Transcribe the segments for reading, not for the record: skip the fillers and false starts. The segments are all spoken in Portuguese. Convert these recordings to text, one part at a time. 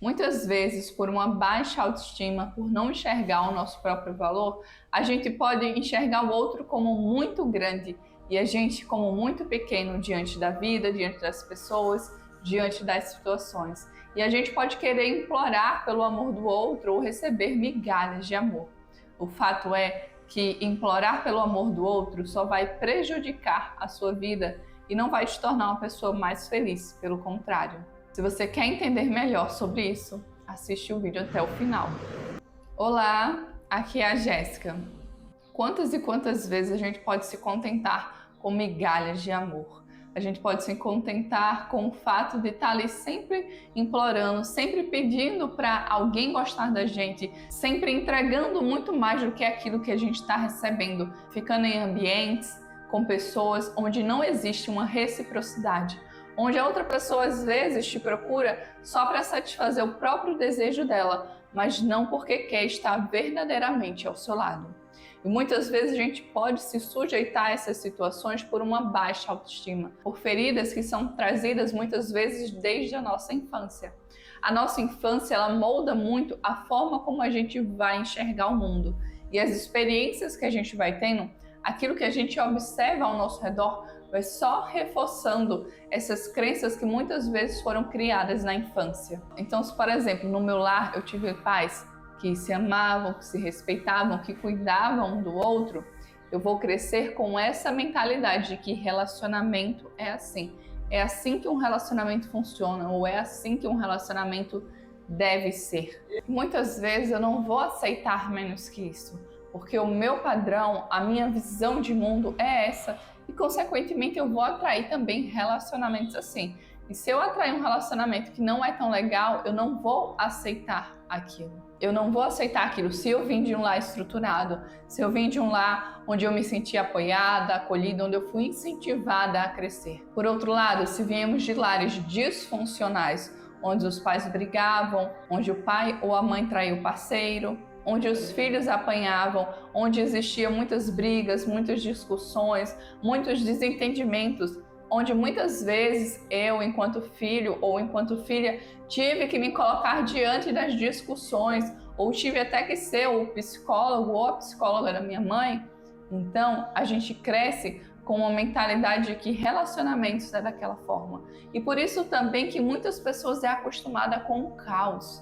Muitas vezes, por uma baixa autoestima, por não enxergar o nosso próprio valor, a gente pode enxergar o outro como muito grande e a gente como muito pequeno diante da vida, diante das pessoas, diante das situações. E a gente pode querer implorar pelo amor do outro ou receber migalhas de amor. O fato é que implorar pelo amor do outro só vai prejudicar a sua vida e não vai te tornar uma pessoa mais feliz, pelo contrário. Se você quer entender melhor sobre isso, assiste o vídeo até o final. Olá, aqui é a Jéssica. Quantas e quantas vezes a gente pode se contentar com migalhas de amor? A gente pode se contentar com o fato de estar ali sempre implorando, sempre pedindo para alguém gostar da gente, sempre entregando muito mais do que aquilo que a gente está recebendo, ficando em ambientes com pessoas onde não existe uma reciprocidade, onde a outra pessoa às vezes te procura só para satisfazer o próprio desejo dela, mas não porque quer estar verdadeiramente ao seu lado. E muitas vezes a gente pode se sujeitar a essas situações por uma baixa autoestima, por feridas que são trazidas muitas vezes desde a nossa infância. A nossa infância, ela molda muito a forma como a gente vai enxergar o mundo. E as experiências que a gente vai tendo, aquilo que a gente observa ao nosso redor, vai só reforçando essas crenças que muitas vezes foram criadas na infância. Então, se por exemplo, no meu lar eu tive pais que se amavam, que se respeitavam, que cuidavam um do outro, eu vou crescer com essa mentalidade de que relacionamento é assim. É assim que um relacionamento funciona, ou é assim que um relacionamento deve ser. Muitas vezes eu não vou aceitar menos que isso, porque o meu padrão, a minha visão de mundo é essa, e consequentemente eu vou atrair também relacionamentos assim. E se eu atrair um relacionamento que não é tão legal, eu não vou aceitar aquilo. Eu não vou aceitar aquilo se eu vim de um lar estruturado, se eu vim de um lar onde eu me senti apoiada, acolhida, onde eu fui incentivada a crescer. Por outro lado, se viemos de lares disfuncionais, onde os pais brigavam, onde o pai ou a mãe traiu o parceiro, onde os filhos apanhavam, onde existiam muitas brigas, muitas discussões, muitos desentendimentos, onde muitas vezes eu, enquanto filho ou enquanto filha, tive que me colocar diante das discussões, ou tive até que ser o psicólogo ou a psicóloga da minha mãe. Então, a gente cresce com uma mentalidade de que relacionamentos é daquela forma. E por isso também que muitas pessoas é acostumada com o caos,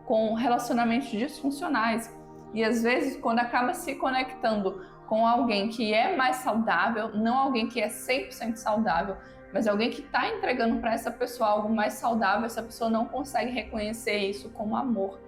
com relacionamentos disfuncionais. E às vezes, quando acaba se conectando com alguém que é mais saudável, não alguém que é 100% saudável, mas alguém que está entregando para essa pessoa algo mais saudável, essa pessoa não consegue reconhecer isso como amor.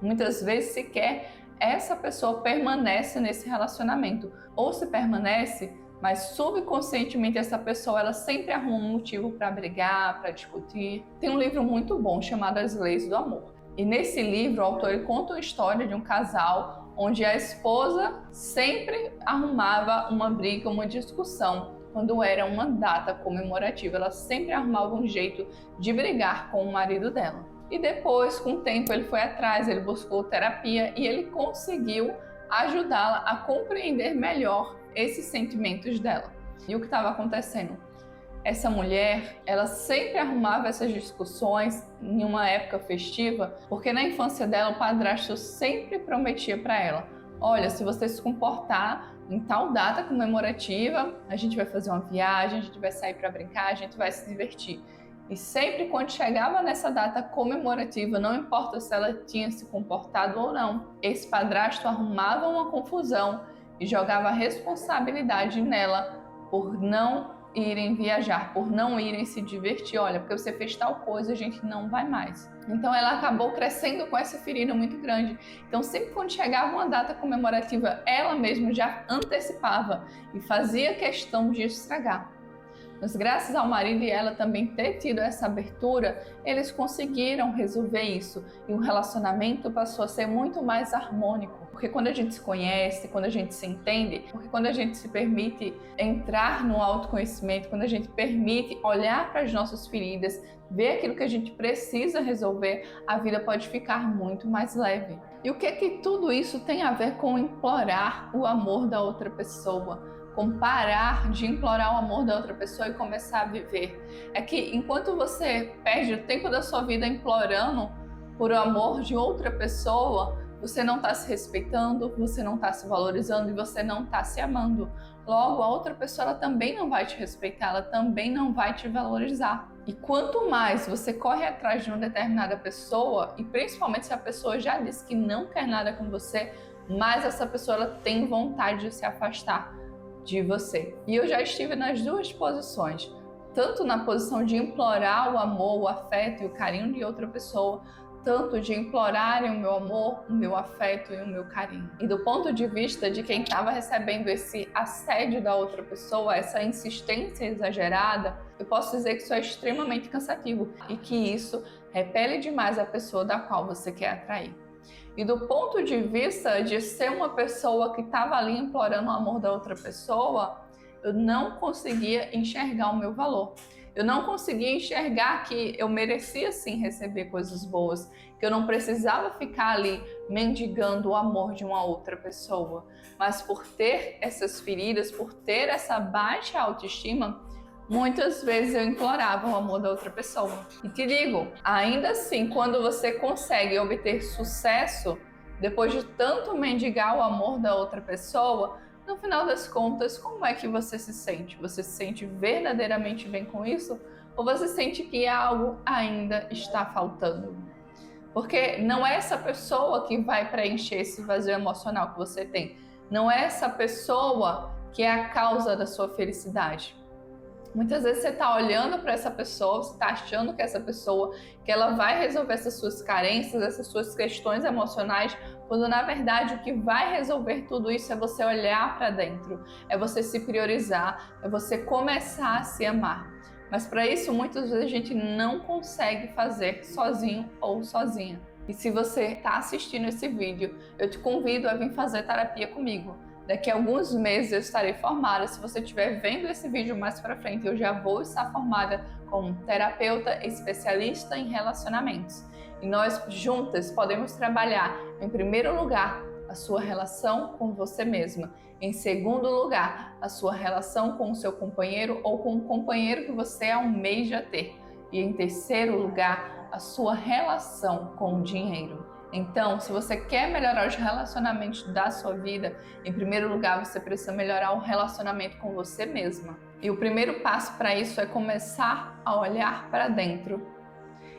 Muitas vezes sequer essa pessoa permanece nesse relacionamento, ou se permanece, mas subconscientemente essa pessoa ela sempre arruma um motivo para brigar, para discutir. Tem um livro muito bom chamado As Leis do Amor. E nesse livro o autor conta uma história de um casal onde a esposa sempre arrumava uma briga, uma discussão quando era uma data comemorativa. Ela sempre arrumava um jeito de brigar com o marido dela. E depois, com o tempo, ele foi atrás, ele buscou terapia e ele conseguiu ajudá-la a compreender melhor esses sentimentos dela. E o que estava acontecendo? Essa mulher, ela sempre arrumava essas discussões em uma época festiva, porque na infância dela o padrasto sempre prometia para ela: olha, se você se comportar em tal data comemorativa, a gente vai fazer uma viagem, a gente vai sair para brincar, a gente vai se divertir. E sempre quando chegava nessa data comemorativa, não importa se ela tinha se comportado ou não, esse padrasto arrumava uma confusão e jogava a responsabilidade nela por não irem viajar, por não irem se divertir. Olha, porque você fez tal coisa, a gente não vai mais. Então ela acabou crescendo com essa ferida muito grande. Então sempre quando chegava uma data comemorativa, ela mesma já antecipava e fazia questão de estragar. Mas graças ao marido e ela também ter tido essa abertura, eles conseguiram resolver isso e o relacionamento passou a ser muito mais harmônico. Porque quando a gente se conhece, quando a gente se entende, porque quando a gente se permite entrar no autoconhecimento, quando a gente permite olhar para as nossas feridas, ver aquilo que a gente precisa resolver, a vida pode ficar muito mais leve. E o que tudo isso tem a ver com implorar o amor da outra pessoa? Com parar de implorar o amor da outra pessoa e começar a viver. É que enquanto você perde o tempo da sua vida implorando por amor de outra pessoa, você não está se respeitando, você não está se valorizando e você não está se amando. Logo, a outra pessoa ela também não vai te respeitar, ela também não vai te valorizar. E quanto mais você corre atrás de uma determinada pessoa, e principalmente se a pessoa já disse que não quer nada com você, mais essa pessoa ela tem vontade de se afastar de você. E eu já estive nas duas posições, tanto na posição de implorar o amor, o afeto e o carinho de outra pessoa, tanto de implorarem o meu amor, o meu afeto e o meu carinho. E do ponto de vista de quem estava recebendo esse assédio da outra pessoa, essa insistência exagerada, eu posso dizer que isso é extremamente cansativo e que isso repele demais a pessoa da qual você quer atrair. E do ponto de vista de ser uma pessoa que estava ali implorando o amor da outra pessoa, eu não conseguia enxergar o meu valor. Eu não conseguia enxergar que eu merecia sim receber coisas boas, que eu não precisava ficar ali mendigando o amor de uma outra pessoa. Mas por ter essas feridas, por ter essa baixa autoestima, muitas vezes eu implorava o amor da outra pessoa. E te digo, ainda assim, quando você consegue obter sucesso, depois de tanto mendigar o amor da outra pessoa, no final das contas, como é que você se sente? Você se sente verdadeiramente bem com isso? Ou você sente que algo ainda está faltando? Porque não é essa pessoa que vai preencher esse vazio emocional que você tem. Não é essa pessoa que é a causa da sua felicidade. Muitas vezes você está olhando para essa pessoa, você está achando que essa pessoa, que ela vai resolver essas suas carências, essas suas questões emocionais, quando na verdade o que vai resolver tudo isso é você olhar para dentro, é você se priorizar, é você começar a se amar. Mas para isso muitas vezes a gente não consegue fazer sozinho ou sozinha. E se você está assistindo esse vídeo, eu te convido a vir fazer terapia comigo. Daqui a alguns meses eu estarei formada. Se você estiver vendo esse vídeo mais para frente, eu já vou estar formada como terapeuta especialista em relacionamentos. E nós juntas podemos trabalhar, em primeiro lugar, a sua relação com você mesma. Em segundo lugar, a sua relação com o seu companheiro ou com o companheiro que você almeja ter. E em terceiro lugar, a sua relação com o dinheiro. Então, se você quer melhorar os relacionamentos da sua vida, em primeiro lugar você precisa melhorar o relacionamento com você mesma. E o primeiro passo para isso é começar a olhar para dentro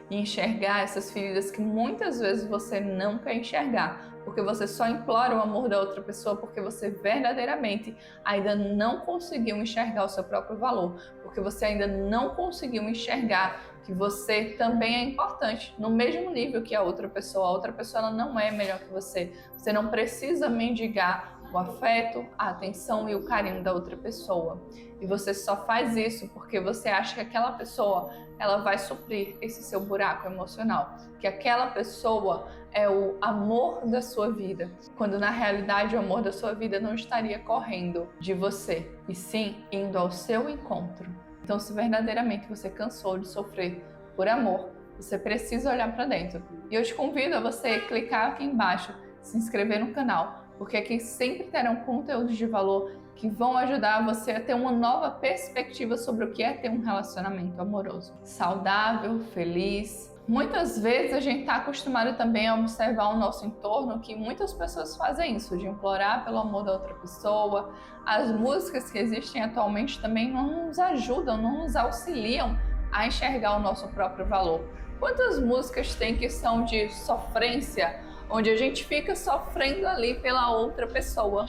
e enxergar essas feridas que muitas vezes você não quer enxergar, porque você só implora o amor da outra pessoa porque você verdadeiramente ainda não conseguiu enxergar o seu próprio valor, porque você ainda não conseguiu enxergar que você também é importante, no mesmo nível que a outra pessoa ela não é melhor que você. Você não precisa mendigar o afeto, a atenção e o carinho da outra pessoa. E você só faz isso porque você acha que aquela pessoa ela vai suprir esse seu buraco emocional, que aquela pessoa é o amor da sua vida, quando na realidade o amor da sua vida não estaria correndo de você, e sim indo ao seu encontro. Então, se verdadeiramente você cansou de sofrer por amor, você precisa olhar para dentro. E eu te convido a você clicar aqui embaixo, se inscrever no canal, porque aqui sempre terão conteúdos de valor que vão ajudar você a ter uma nova perspectiva sobre o que é ter um relacionamento amoroso, saudável, feliz. Muitas vezes a gente está acostumado também a observar o nosso entorno, que muitas pessoas fazem isso, de implorar pelo amor da outra pessoa. As músicas que existem atualmente também não nos ajudam, não nos auxiliam a enxergar o nosso próprio valor. Quantas músicas tem que são de sofrência, onde a gente fica sofrendo ali pela outra pessoa,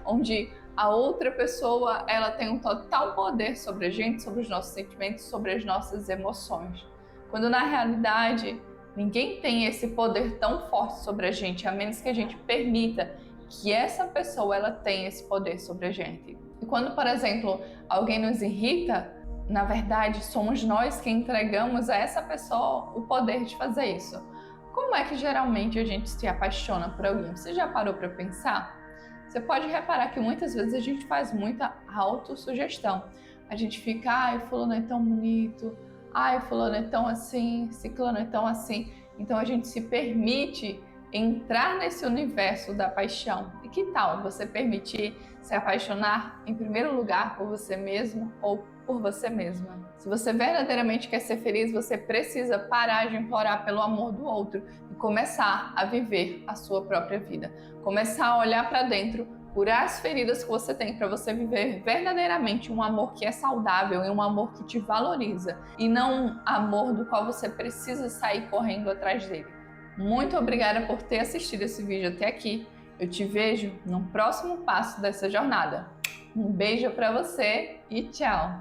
onde a outra pessoa ela tem um total poder sobre a gente, sobre os nossos sentimentos, sobre as nossas emoções. Quando na realidade ninguém tem esse poder tão forte sobre a gente, a menos que a gente permita que essa pessoa ela tenha esse poder sobre a gente. E quando, por exemplo, alguém nos irrita, na verdade somos nós que entregamos a essa pessoa o poder de fazer isso. Como é que geralmente a gente se apaixona por alguém? Você já parou para pensar? Você pode reparar que muitas vezes a gente faz muita autossugestão. A gente fica, ai, fulano é tão bonito, ai, fulano é tão assim, ciclano é tão assim. Então a gente se permite entrar nesse universo da paixão. E que tal você permitir se apaixonar em primeiro lugar por você mesmo ou por você mesma? Se você verdadeiramente quer ser feliz, você precisa parar de implorar pelo amor do outro e começar a viver a sua própria vida. Começar a olhar para dentro, curar as feridas que você tem para você viver verdadeiramente um amor que é saudável e um amor que te valoriza e não um amor do qual você precisa sair correndo atrás dele. Muito obrigada por ter assistido esse vídeo até aqui. Eu te vejo no próximo passo dessa jornada. Um beijo para você e tchau!